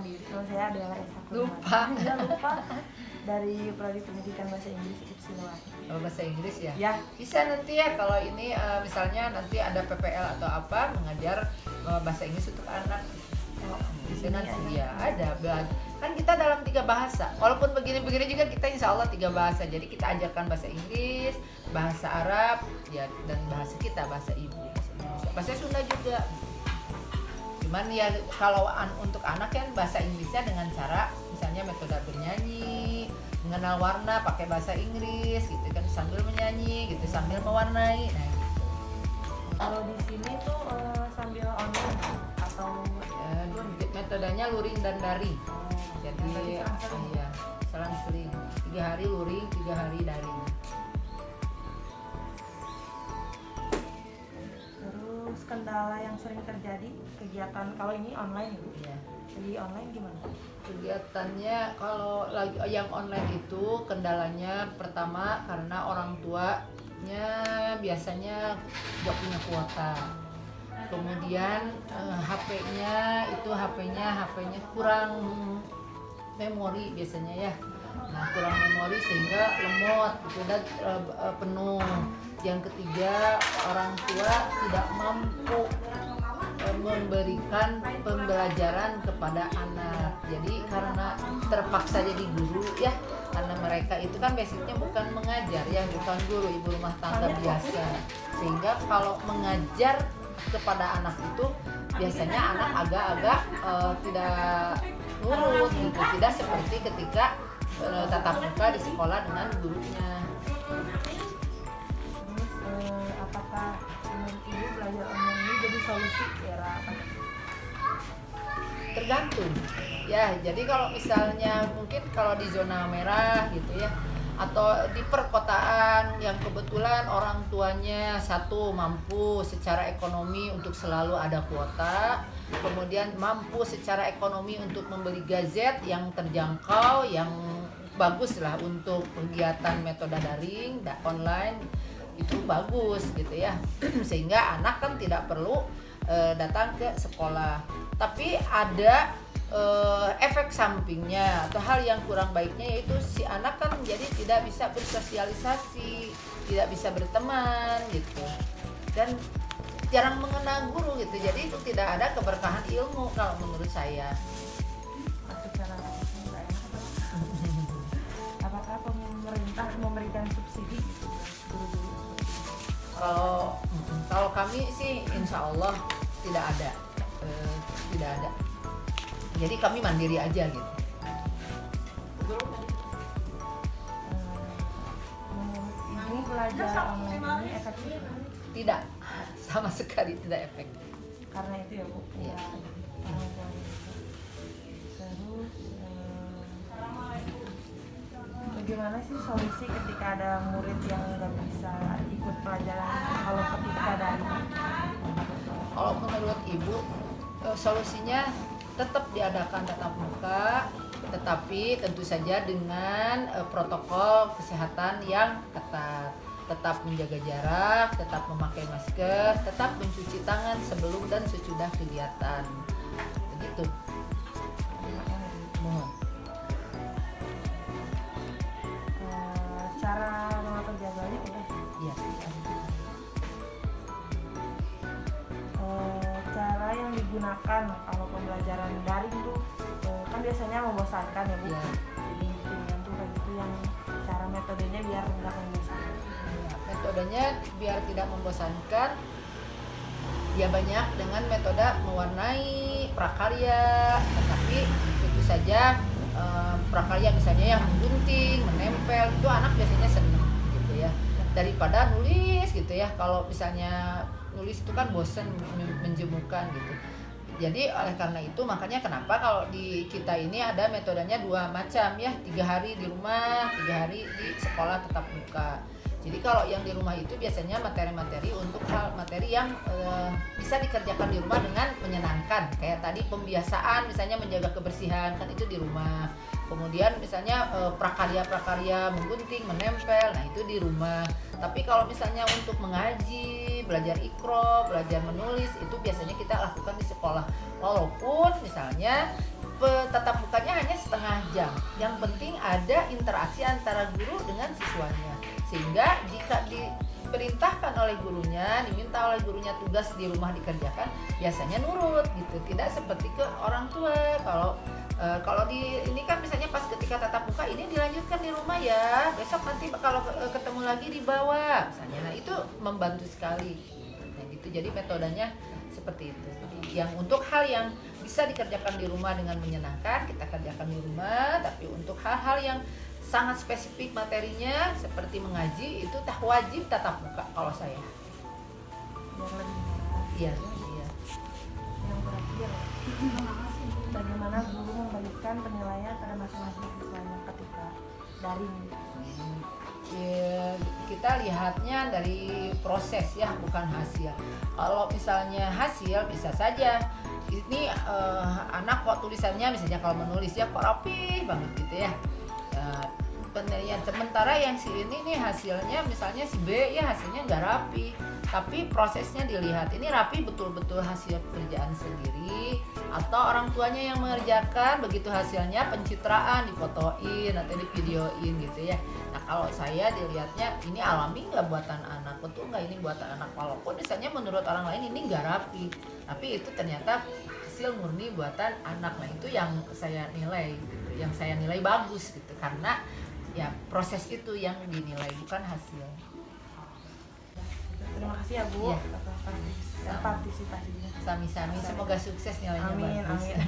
sendiri. Kalau saya adalah Esa Kurniawati. Lupa. Ya, lupa. Dari Prodi Pendidikan Bahasa Inggris Ipsilon. Oh, bahasa Inggris ya? Ya. Bisa nanti ya kalau ini misalnya nanti ada PPL atau apa mengajar bahasa Inggris untuk anak. Bisa nanti ya ada kan kita dalam 3 bahasa. Walaupun begini-begini juga kita insya Allah 3 bahasa. Jadi kita ajarkan bahasa Inggris, bahasa Arab, ya dan bahasa kita bahasa ibu, bahasa Sunda juga. Cuman ya kalau untuk anak kan bahasa Inggrisnya dengan cara misalnya metode bernyanyi, mengenal warna pakai bahasa Inggris gitu kan sambil menyanyi gitu sambil mewarnai. Nah, gitu. Kalau di sini tuh sambil online atau metodenya luring dan daring. Jadi iya, selang-seling 3 hari luring, 3 hari daring. Terus kendala yang sering terjadi kegiatan kalau ini online ya Bu? Iya. Jadi online gimana? Kegiatannya kalau lagi yang online itu kendalanya pertama karena orang tuanya biasanya gak punya kuota. Kemudian HP-nya kurang memori biasanya ya. Nah, kurang memori sehingga lemot gitu dan penuh. Yang ketiga, orang tua tidak mampu memberikan pembelajaran kepada anak. Jadi karena terpaksa jadi guru ya, karena mereka itu kan basicnya bukan mengajar ya, bukan guru, ibu rumah tangga biasa. Sehingga kalau mengajar kepada anak itu biasanya anak agak-agak tidak nurut gitu, tidak seperti ketika tatap muka di sekolah dengan gurunya. Terus apakah menurut Ibu belajar online ini jadi solusi era apa? Tergantung ya, jadi kalau misalnya mungkin kalau di zona merah gitu ya atau di perkotaan yang kebetulan orang tuanya satu mampu secara ekonomi untuk selalu ada kuota, kemudian mampu secara ekonomi untuk membeli gadget yang terjangkau, yang bagus lah untuk kegiatan metode daring dan online itu bagus gitu ya. Sehingga anak kan tidak perlu datang ke sekolah. Tapi ada efek sampingnya atau hal yang kurang baiknya, yaitu si anak kan jadi tidak bisa bersosialisasi, tidak bisa berteman gitu, dan jarang mengenal guru gitu. Jadi itu tidak ada keberkahan ilmu kalau menurut saya. Masuk cara nggak enak apa? Apakah pemerintah memberikan subsidi gitu guru-guru? Kalau kami sih insya Allah tidak ada, tidak ada. Jadi kami mandiri aja gitu. Menurut Ibu belajar online ini efektif? Tidak, sama sekali tidak efektif. Karena itu ya Bu. Iya. Terus bagaimana sih solusi ketika ada murid yang nggak bisa ikut pelajaran kalau ketika daring? Kalau menurut Ibu solusinya tetap diadakan tatap muka, tetapi tentu saja dengan protokol kesehatan yang ketat. Tetap menjaga jarak, tetap memakai masker, tetap mencuci tangan sebelum dan sesudah kegiatan. Begitu. Mohon. Cara mengatur jadwalnya udah. Iya. Cara yang digunakan kalau pembelajaran daring tuh kan biasanya membosankan ya Bu. Iya. Jadi dengan tuh kayak gitu yang cara metodenya biar nggak membosankan. Metodenya biar tidak membosankan, ya banyak dengan metode mewarnai, prakarya, tetapi tentu saja prakarya misalnya yang menggunting, menempel, itu anak biasanya senang gitu ya, daripada nulis gitu ya. Kalau misalnya nulis itu kan bosan, menjemukan gitu. Jadi oleh karena itu makanya kenapa kalau di kita ini ada metodenya 2 macam ya, 3 hari di rumah, 3 hari di sekolah tatap muka. Jadi kalau yang di rumah itu biasanya materi-materi untuk hal materi yang bisa dikerjakan di rumah dengan menyenangkan. Kayak tadi pembiasaan misalnya menjaga kebersihan, kan itu di rumah. Kemudian misalnya prakarya-prakarya menggunting, menempel, nah itu di rumah. Tapi kalau misalnya untuk mengaji, belajar ikro, belajar menulis, itu biasanya kita lakukan di sekolah. Walaupun misalnya tatap mukanya hanya setengah jam. Yang penting ada interaksi antara guru dengan siswanya. Sehingga jika diperintahkan oleh gurunya, diminta oleh gurunya tugas di rumah dikerjakan, biasanya nurut gitu. Tidak seperti ke orang tua. Kalau di ini kan misalnya pas ketika tatap muka ini dilanjutkan di rumah ya. Besok nanti kalau ketemu lagi dibawa misalnya. Nah, itu membantu sekali. Nah, gitu. Jadi metodenya seperti itu. Yang untuk hal yang bisa dikerjakan di rumah dengan menyenangkan, kita kerjakan di rumah. Tapi untuk hal-hal yang sangat spesifik materinya seperti mengaji, itu wajib tatap muka kalau saya. Biar lebih Iya. yang terakhir, bagaimana guru membagikan penilaian pada masing-masing siswanya ketika daring? Ya, kita lihatnya dari proses ya, bukan hasil. Kalau misalnya hasil bisa saja ini anak kok tulisannya misalnya kalau menulis ya kok rapi banget gitu ya. Penilaian sementara yang si ini nih hasilnya misalnya si B ya hasilnya nggak rapi, tapi prosesnya dilihat ini rapi betul-betul hasil pekerjaan sendiri atau orang tuanya yang mengerjakan, begitu hasilnya pencitraan difotoin atau divideoin gitu ya. Nah kalau saya dilihatnya ini alami nggak buatan anak, betul nggak ini buatan anak, walaupun misalnya menurut orang lain ini nggak rapi, tapi itu ternyata hasil murni buatan anak. Nah itu yang saya nilai gitu, yang saya nilai bagus gitu, karena ya proses itu yang dinilai bukan hasil. Terima kasih ya Bu Ya. atas partisipasinya. Sami-sami, semoga sukses nilainya. Amin, bagus. amin.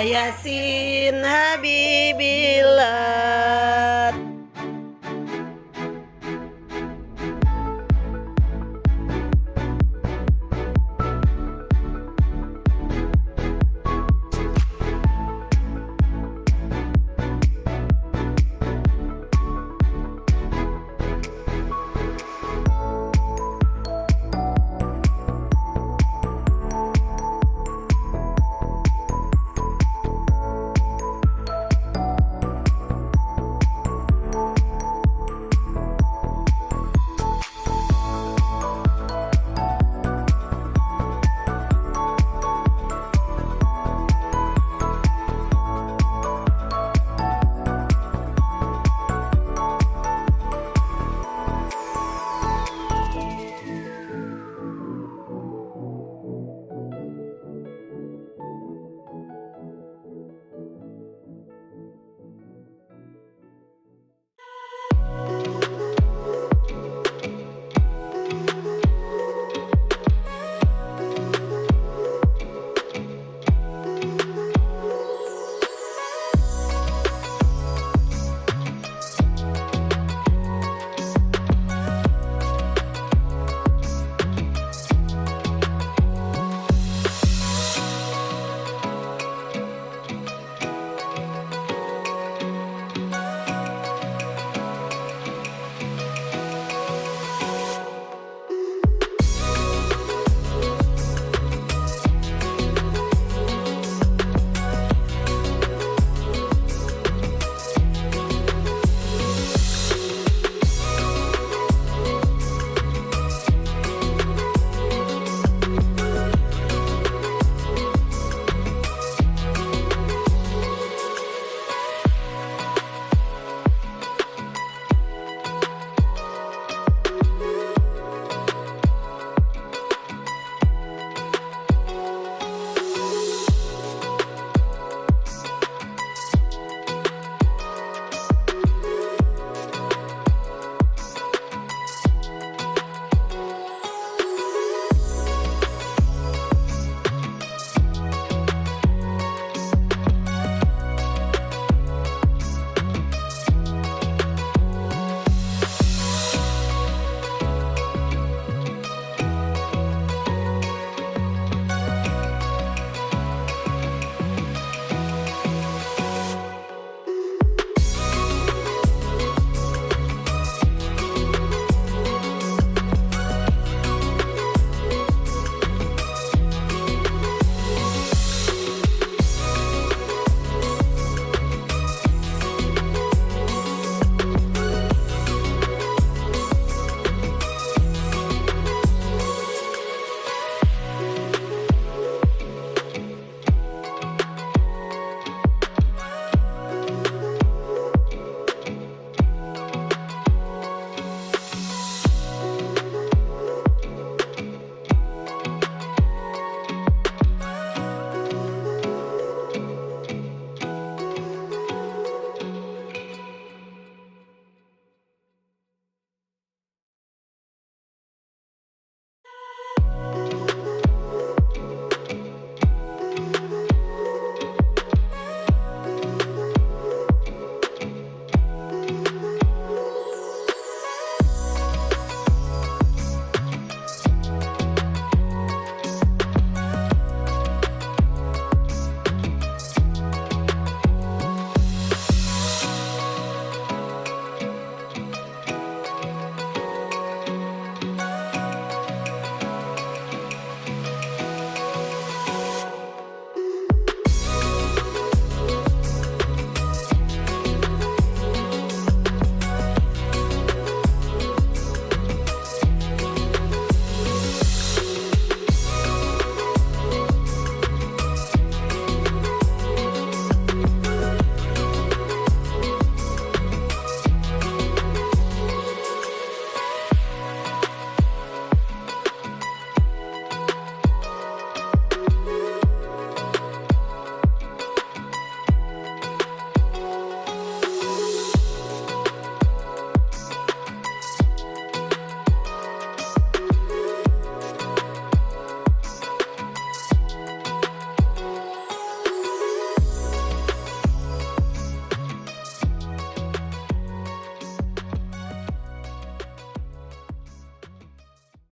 Yasin Habibillah